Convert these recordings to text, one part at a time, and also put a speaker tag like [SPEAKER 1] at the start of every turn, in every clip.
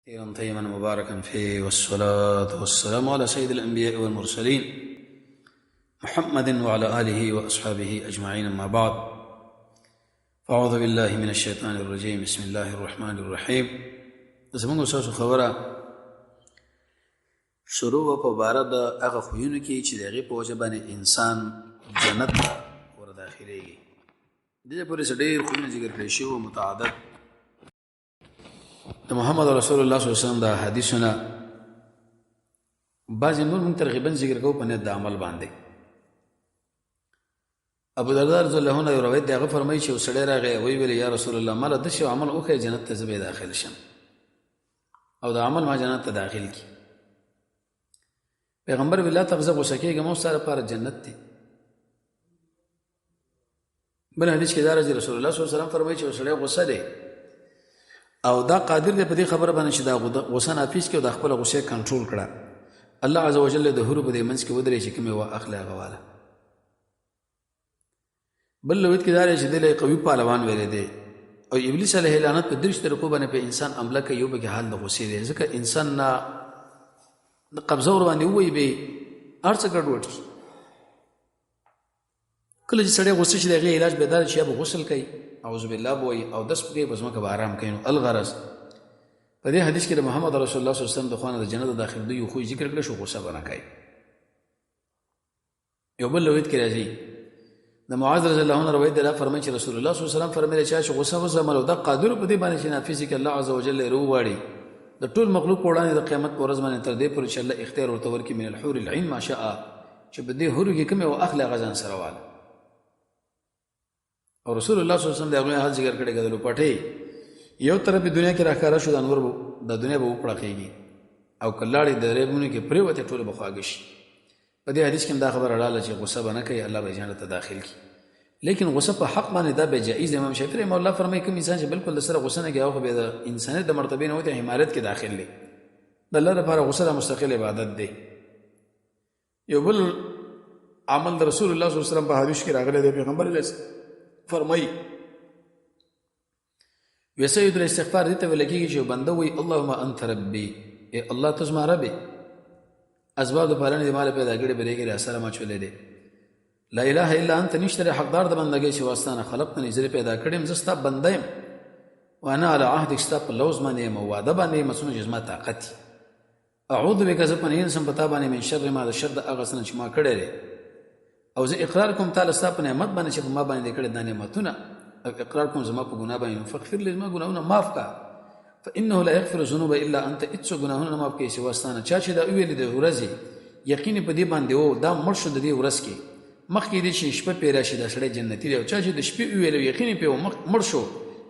[SPEAKER 1] كثيرا طيبا مباركا فيه، والصلاة والسلام على سيد الأنبياء والمرسلين محمد وعلى آله وأصحابه أجمعين، أما بعد، فأعوذ بالله من الشيطان الرجيم. بسم الله الرحمن الرحيم. زمونږ استاسو خبره شروع په باره د هغه خویونو کې چې د هغې په وجه باندې انسان جنت ته ورداخلېږي. دې پورې څه ډېر خویونه ذکر کړي شوي متعدد د محمد رسول الله صلی الله علیه وسلم د حدیثونه بعضې نور موږ ترغیبا ذکر کوو په نیت د عمل باندې. ابو درداء رضی الله عنه یو روایت دی، هغه فرمایي چې یو سړی راغی ویې ویل یا رسول الله ما له داسې یو عمل وښیه جنت ته زه به داخل شم او د عمل ما جنت ته داخل کړي. پیغمبر ویل لا تغضب، غوسه کېږه مه، ستا لپاره جنت دی. بل حدیث کې دا راځي رسول الله صلی الله علیه وسلم فرمایي چې یو سړی غوسه دی او دا قادر دی په دې خبره باندې چې دا غوسه نافذ کړي او د خپله غوسې کنټرول کړه، الله عز وجل د حورو په دې منځ کې ودرې چې کومې واخلې هغه واله. بل روایت کې دا راځي چې دی له قوي پهلوان ویلی دی او ابلیس علیه لعنت په دېرش طریقو باندې په انسان حمله کوي، یو پکې حال د غوسې دی، ځکه انسان نه د قبضه ور باندې ووایي به هر څه ګډوډ کړي. کله چې سړی غوسه شي د هغې علاج به دا دی چې یا به غسل کوي، اعوذ بالله به وایي، او دس پکې په ځمکه به آرام کوي. نو الغرض په دې حدیث کې د محمد رسول الله صلی الله علیه وسلم د خوا نه د جنت د داخلېدو یو خوی ذکر کړی شو، غوسه به نه کوي. یو بل روایت کې راځي د معاذ رضی الله عنه روایت دی، دا فرمایي چې رسول الله صلی الله علیه وسلم فرمایي چې غوسه وزغمل او دا قادر په دې باندې چې نافذ کړي الله عز وجل یې راوواړي د ټول مخلوق په وړاندې د قیامت په ورځ باندې تر دې پورې چې الله اختیار ورته ورکړي من الحور العین ما شاء، چې په دې حورو کې کومې واخلې هغه ځان سره واله. او رسول الله صلی الله علیه وسلم د هغوی حال ذکر کړی که د لوپټۍ یو طرف دنیا کې راښکاره شو د انور د دنیا به وپړقېږي او که لاړې د ریبونو کې پرېوتې ټولې به خواږه شي. په دې حدیث کې هم دا خبره راغله چې غوسه به نه کوي، الله به یې جنت ته داخل کړي. لیکن غوسه په حق باندې دا به جایز دی. امام شافعي رحمه الله فرمایي کوم انسان چې بالکل د سره غوسه نه کوي هغه خو بیا د انسانیت د مرتبې نه وتی حمارت کې داخل دی. د الله لپاره غوسه د مستقل عبادت دی. یو بل عمل د رسول الله صلی الله علیه وسلم په حدیث کې راغلی دی، پیغمبر علیه فرمایي وسید الاستغفار دې ته ویل کېږي چې بنده وایي اللهم انت ربي، ای الله ته زما رب، اسباب د پالنې د مال پیدا کړي به دې کې راسره ما چولې دی، لا اله الا انت، نشته حقدار د بندګۍ سوا ستانه، خلقتني زه پیدا کړم، زه ستا بنده یم، وانا على عهدک، ستا په لوز باندې یم او وعده باندې یم څومره چې زما طاقت، اعوذ بک، زه پنهین سم په تا باندې من شر ما، د شر د هغه څه نه چې ما کړی دی، او زه اقرار کوم تعالی ستا په نعمت باندې چې په ما باندې کړی دا نعمتونه، او اقرار کوم زما په ګناه باندې، فاغفر لي زما ګناهونه معاف کا، فانه لا یغفر الذنوب الا انت، هېڅ ګناهونه نه معاف کوي سوا ستانه. چا چې دا وویلې د ورځې یقین په دې باندې و دا مړ شو د دې ورځ کې، مخکې دې چې شپه پرې راشي دا سړی جنتي دی، او چا چې د شپې وویل یقین پې و مړ شو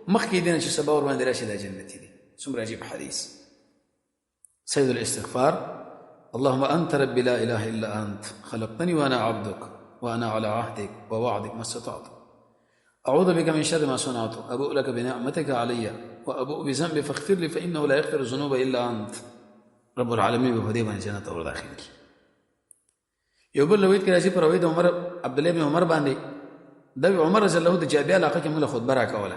[SPEAKER 1] مخکې دې نه چې سبا ور باندې راشي دا جنتي دی. څومره عجیب حدیث. سید الاستغفار اللهم انت ربي لا اله الا انت خلقتني وانا عبدك وانا على عهدك ووعدك ما استطعت، اعوذ بك من شر ما صنعت، ابوء لك بنعمتك علي وابوء بذنبي فاغفر لي فانه لا يغفر الذنوب الا انت. رب العالمین په دې باندې جنت اور داخل کی. یو بل روایت کې راځي په روایت عمر عبد الله بن عمر باندې، د عمر رضی الله عنه د جابیه علاقه کې موږ خطبه راکوله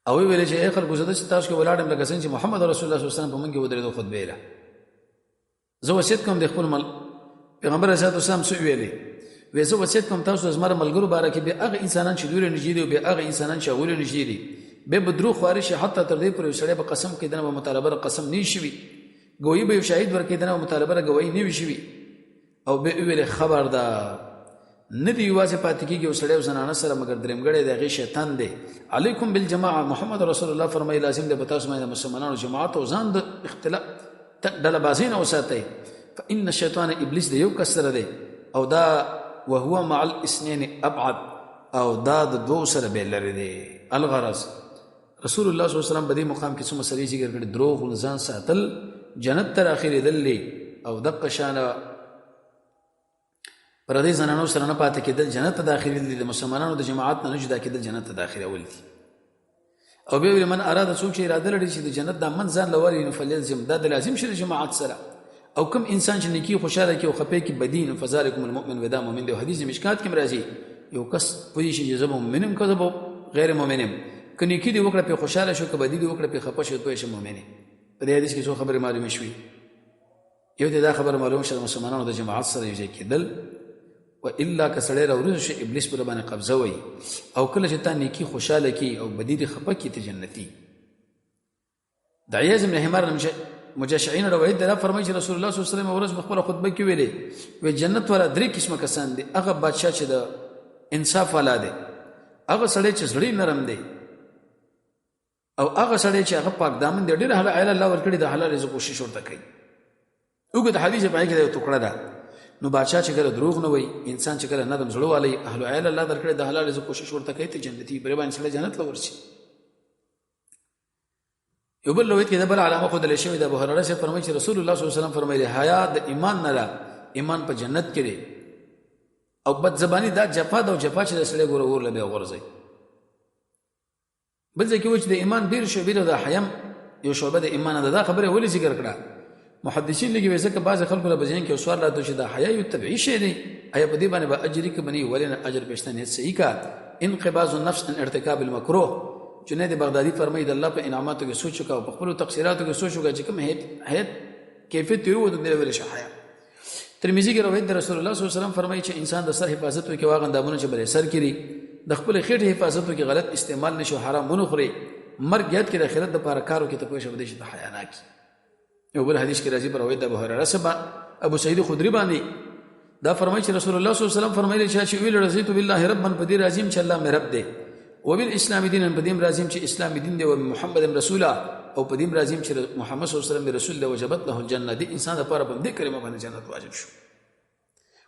[SPEAKER 1] او ویل چې ای خلکو زه داسې تاسو کې ولاړم لکه څنګه چې محمد رسول الله صلی الله علیه وسلم په موږ کې ودرېدو خطبې له. زه وصیت کوم د خپل پیغمبر علیه الصلاه والسلام څه ویلي، وایي زه وصیت کوم تاسو زما ملګرو باره کې بیا هغه انسانان چې دوی نږدې دي او بیا هغه انسانان چې هغوی نږدې دي بیا به دروغ خواري شي، حتی تر دې پورې سړی به قسم کوي دنه به مطالبه د قسم نه شي وي، ګویي به یو شاهد ورکوي دنه به مطالبه د ګویي نه وي شوي، او بیا ویلې خبردار نه دی یوازې پاتې کېږي یو سړی او زنانه سره مګر درېمګړی د هغې شیطان دی. علیکم بالجماعه، محمد رسول الله فرمایي لازم دی په تاسو باندې د مسلمانانو جماعت او ځان د اختلاف ډلهبازۍ نه وساتئ، فان الشیطان ابلیس د یو کس سره دی او دا وهو مع الاثنين ابعد، او دا د دوو سره بې لرې دی. الغرض رسول الله صلی الله علیه وسلم په دې مقام کې څه مسلې ذکر کړي، دروغ له ځان ساتل، جنت ته راخېرېدل او دقه شانه پردې زنانو سره نه پاتې کېدل، جنت ته داخلېدل دي، د مسلمانانو د جماعت نه جدا کېدل جنت ته داخلول دي. او بیا ویل من اراده، څوک چې اراده لري چې د جنت د من ځان لوري نو فلیلزم، دا د لازم شي د جماعت سره. او کوم انسان چې نیکي خوشاله کې او خپې کې بدی نو فذلکم المؤمن ودا مؤمن دی. حدیث مشکات کې راځي یو کس پوه شي چې زه مؤمنم که زه غیر مؤمنم، که نیکي دې وکړه پې خوشحاله شو، که بدي دې وکړه پې خفه شو، پوه شې مؤمنې. په دې حدیث کې څو خبرې معلومې شوې. یو ته دا خبره معلومه شوه د مسلمانانو د جماعت سره یو ځای کېدل، و الا که سړی راوروزه شي ابلیس پر باندې قبضه وي، او کله چې تا نیکي خوشحاله کي او بدي دې خفه کي ته جنتي. د عیاض بن حمار مجاشعین روایت دی، دا فرمایي چې رسول الله صلی الله علیه وسلم ورځ په خپله خطبه کې ویلې، وی جنت والا 3 قسمه کسان دي. هغه بادشاه چې د انصاف والا دی، هغه سړی چې زړی نرم دی، او هغه سړی چې هغه پاک دامن دی، ډېر حلال الله ورکړي د حلال رزق کوشش ورته کوي. اوږد حدیث په هغې کې د یو ټوکړه ده. نو بادشاه چې کله دروغ نه وایي، انسان چې کله نرم زړه والی، اهل عیال الله درکړي د حلال رزق کوشش ورته کوي، ته جنتي پرې باندې سړی جنت له ورشي. یو بل روایت کې د بل علامه ښودلی شوې ده. ابو هريره صاحب فرمایي چې رسول الله صلی الله علیه وسلم فرمایي حیا د ایمان نه ده، ایمان په جنت کې دی، او بد زبانی دا جفا ده، او جفا چې د سړی ګوره اور له بیا غورځوي. بل ځای کې وایي چې د ایمان ډېر شعبې ده، د حیم یو شعبه د ایمان ده. دا خبره ولې ذکر کړه؟ محدثین لګي وایي ځکه بعضې خلکو له بذهن کې یو سوال راته چې دا حیا یو طبیعي شی دی، ایا په دې باندې به اجر کې بني؟ ولې نه اجر پېشته نیت صحیح کا. انقباض النفس ان ارتکاب المکروه. جنید بغدادي فرمایي د الله په انعاماتو کې سوچ وکړه او په خپلو تقصیراتو کې سوچ وکړه چې کوم هیڅ کیفیت یې وو د دې ویل شي حیا. ترمذي کې روایت د رسول الله صلی الله علیه وسلم فرمایي چې انسان د سر حفاظت وکړي، واغ اندامونه چې بلې سر کړي، د خپل خېټې حفاظت وکړي، غلط استعمال نشو، حرام ونه خوري، مرګ یاد کړي، د آخرت دپاره کار وکړي، ته پوه شې بدې شي د حیا نه کړي. یو بل حدیث کې راځي په روایت د ابو هريره څخه ابو سعید خدری باندې دا فرمایي چې رسول الله صلی الله علیه وسلم فرمایي چې ویل رضیت بالله ربا، په دې راضیم چې الله مې رب دی، وبالاسلام دین، په دې راضیم چې اسلام دین دی، وبمحمد رسولا، او په دې راضیم چې محمد صلی الله علیه وسلم رسول دی، وجبت له الجنه، دې انسان لپاره په دې کلمه باندې جنت واجب شو.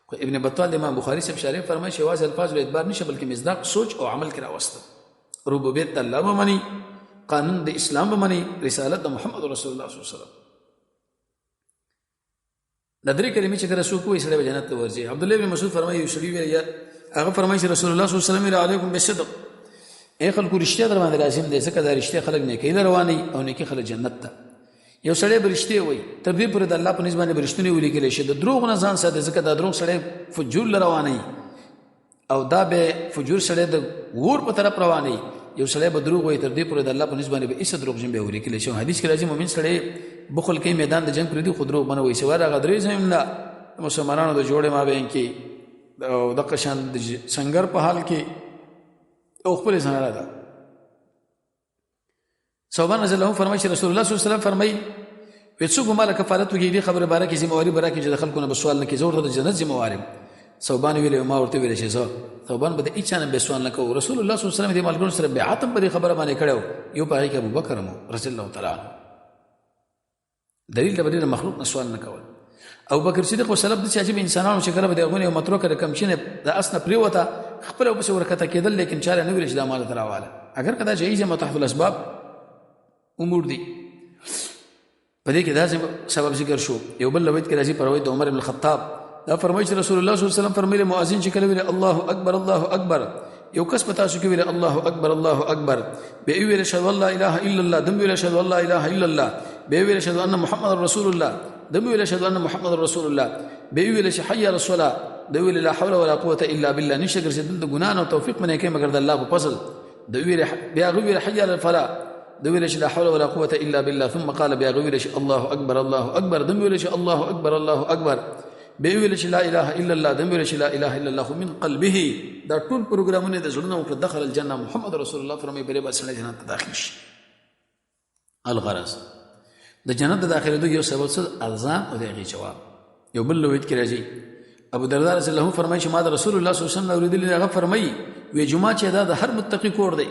[SPEAKER 1] خو ابن بطال امام بخاری صاحب شارح فرمایي چې واځ الفاظ له اعتبار نشه، بلکې مصداق سوچ او عمل کې راوسته. ربوبیت د الله ومني، قانون د اسلام ومني، رسالت د محمد رسول الله صلی الله علیه وسلم. د درې کلمې چې کله څوک وایي سړی به جنت ته ورځي. عبدالله بن مسعود فرمایي یو سړي ویل، هغه فرمایي چې رسول الله صلی الله علیه وسلم علیکم بالصدق، ای خلکو رښتیا در باندې لازم دی، ځکه دا رښتیا خلک نیکۍ له روانوي او نیکي خلک جنت ته. یو سړی به رښتیا وایي، تر دې پورې د الله په نسبت باندې به رښتونی ولیکلی شي، د دروغ نه ځان ساتي، ځکه دا دروغ سړی فجور له روانوي، او دا به فجور سړی د اور په طرف روانوي. یو سړی به دروغ وایي، تر دې پورې د الله په نسبت باندې به هېڅ دروغجن به ولیکلی شي. حدیث کې راځي مؤمن سړی بخل کوي، میدان د جنګ پرېږدي، خو دروغ به نه وایي. سوار هغه درې ځایونه د مسلمانانو د جوړې مابین کې او دغه شان د سنګر په حال کې او خپلې سهاره ده. ثوبان رضی الله عنه فرمایي چې رسول الله صلی الله علیه وسلم فرمایي وی څوک به ماله کفارت وکړي، دې خبره باره کې ذمهواري به راکړي چې د خلکو نه به سوال نه کړي، زه ورته د جنت ذمهوار یم. ثوبان ویلې، ما ورته ویلې چې زه ثوبان به د هېچا نه به سوال نه کوو. رسول الله صلی الله علیه وسلم دې ملګرو سره بیعت هم په دې خبره باندې کړی و، یو په هغې کې ابوبکر هم رضی الله تعالی عنه. دلیل د بدې مخلوق نه سوال نه کول. ابوبکر صدیق وسلم د عجیب انسانانو چې کله به د هغوی یو متروکه رقم چې د اس نه پرېوته خپله ورپسې ورکته کېدل، لیکن چا نه ویل چې دا ما درته راواله، اگر که دا جایز یم تحت الاسباب امور دي. په دې کې دا سبب ذکر شو. یو بل روایت کې راځي په روایت د عمر بن الخطاب، دا فرمایي چې رسول الله صلی الله علیه وسلم فرمایي مؤذن چې کله ویل الله اکبر الله اکبر، یو کس په تاسو کې ویل الله اکبر الله اکبر، به ویل اشهد ان لا اله الا الله، دم ویل اشهد ان لا اله الا الله، به ویل اشهد ان محمد رسول الله، دم ویل اشهد ان محمد رسول الله، به ویل حي على الصلاه، د ویل لا حول ولا قوه الا بالله، نشه ګرځېدل د ګناه او توفیق منې کوي مگر د الله په فضل. د ویل بیا ویل حي على الفلاح، د ویل لا حول ولا قوه الا بالله، ثم قال بیا ویل الله اکبر الله اکبر، دم ویل الله اکبر الله اکبر، به ویل لا اله الا الله، دم ویل لا اله الا الله من قلبه. دا ټول پروګرامونه د زړونو په دخل الجنه محمد رسول الله فرمایي بری بس جنت ته داخل شي. الغرض د جنت د داخلېدو یو سبب څه؟ اذان او د هغې جواب. یو بل روایت کې راځي ابو درداء رضی الله عنه فرمایي چې ما د رسول الله صلی الله علیه وسلم اورېدلي، هغه فرمایي وی جمعه چې دا د هر متقي کور دی،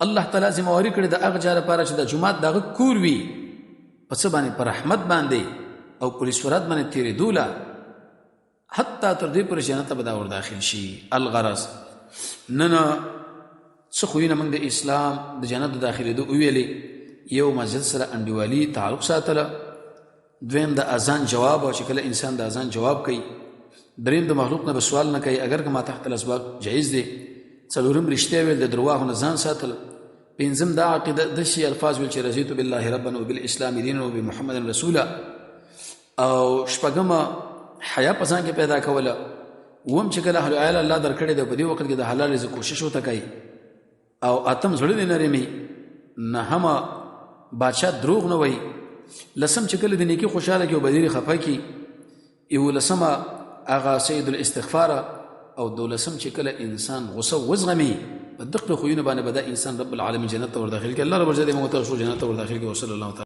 [SPEAKER 1] الله تعالی ذمهواري کړې د هغه چا لپاره چې د جومات د هغه کور وي، په څه باندې؟ په رحمت باندې او پولیس ورات باندې تېرېدوله، حتی تر دې پورې جنت ته به دا ور داخل شي. الغرض نن څه خویونه موږ د اسلام د جنت د داخلېدو وویلې. یو مسجد سره انډیوالي تعلق ساتله، دویم د اذان جواب، او چې کله انسان د اذان جواب کوي، دریم د مخلوق نه به سوال نه کوي اگر که ما تحت الاسباب جایز دی، څلورم رښتیا ویل، د درواغو نه ځان ساتل، پنځم دا عقیده داسې الفاظ ویل چې رضیت بالله ربا وبالاسلام دینا وبمحمد رسولا، او شپږمه حیا په ځان کې پیدا کوله، اوم چې کله اهل عیال الله درکړی دی په دې وخت کې د حلال رزق کوشش وته کوي، او اتم زړه دې نرمي، نهمه بادشاه دروغ نه وایي، لسم چې کله د نیکي خوشحاله کې او بدیري خفه کې، یولسمه هغه سید الاستغفار، او دولسم چې کله انسان غصه وزغمي په دقه خویونه باندې به دا انسان رب العالمین جنت ته ور داخل کړي. الله رب عزت موږ ته شو جنت ته ور داخل کړي. وصلی الله تعالی